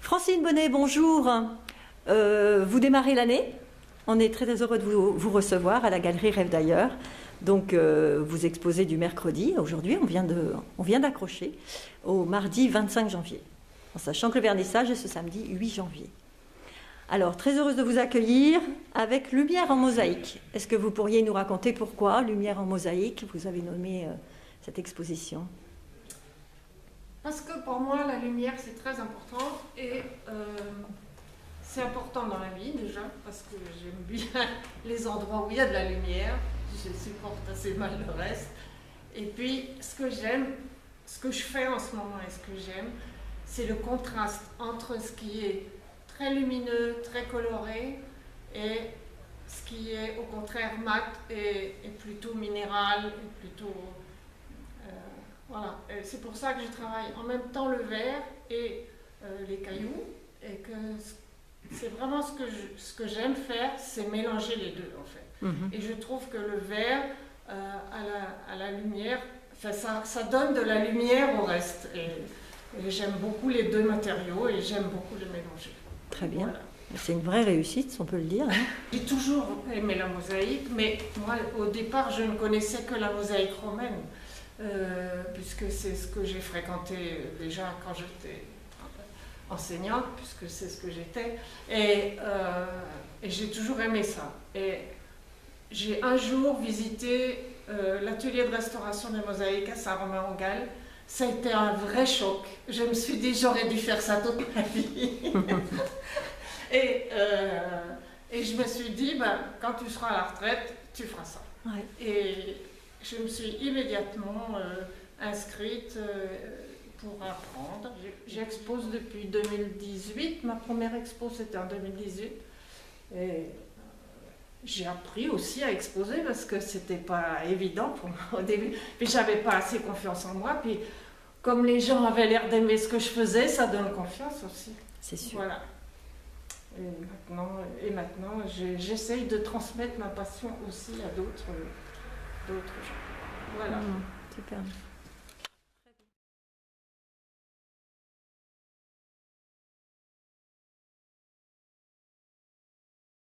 Francine Bonnet, bonjour. Vous démarrez l'année. On est très heureux de vous recevoir à la Galerie Rêve d'ailleurs. Donc, vous exposez du mercredi. Aujourd'hui, on vient d'accrocher au mardi 25 janvier. En sachant que le vernissage est ce samedi 8 janvier. Alors, très heureuse de vous accueillir avec Lumière en mosaïque. Est-ce que vous pourriez nous raconter pourquoi Lumière en mosaïque, vous avez nommé cette exposition? Parce que pour moi, la lumière, c'est très important et c'est important dans la vie déjà, parce que j'aime bien les endroits où il y a de la lumière, je supporte assez mal le reste. Et puis, ce que j'aime, ce que je fais en ce moment et ce que j'aime, c'est le contraste entre ce qui est très lumineux, très coloré, et ce qui est au contraire mat et plutôt minéral, et plutôt... voilà, c'est pour ça que je travaille en même temps le verre et les cailloux, et que c'est vraiment ce que j'aime faire, c'est mélanger les deux en fait. Et je trouve que le verre à la lumière, ça donne de la lumière au reste. Et j'aime beaucoup les deux matériaux et j'aime beaucoup les mélanger. Très bien. Voilà. C'est une vraie réussite, si on peut le dire. J'ai toujours aimé la mosaïque, mais moi au départ je ne connaissais que la mosaïque romaine. Puisque c'est ce que j'ai fréquenté déjà quand j'étais enseignante, puisque c'est ce que j'étais, et j'ai toujours aimé ça. Et j'ai un jour visité l'atelier de restauration des mosaïques à Saint-Romain-en-Galles. Ça a été un vrai choc. Je me suis dit, j'aurais dû faire ça toute ma vie. et je me suis dit, ben, quand tu seras à la retraite, tu feras ça. Ouais. Et je me suis immédiatement inscrite pour apprendre. J'expose depuis 2018. Ma première expo, c'était en 2018. Et j'ai appris aussi à exposer parce que c'était pas évident pour moi au début. Puis j'avais pas assez confiance en moi. Puis comme les gens avaient l'air d'aimer ce que je faisais, ça donne confiance aussi. C'est sûr. Voilà. Et maintenant j'essaye de transmettre ma passion aussi à d'autres gens. Voilà. Super.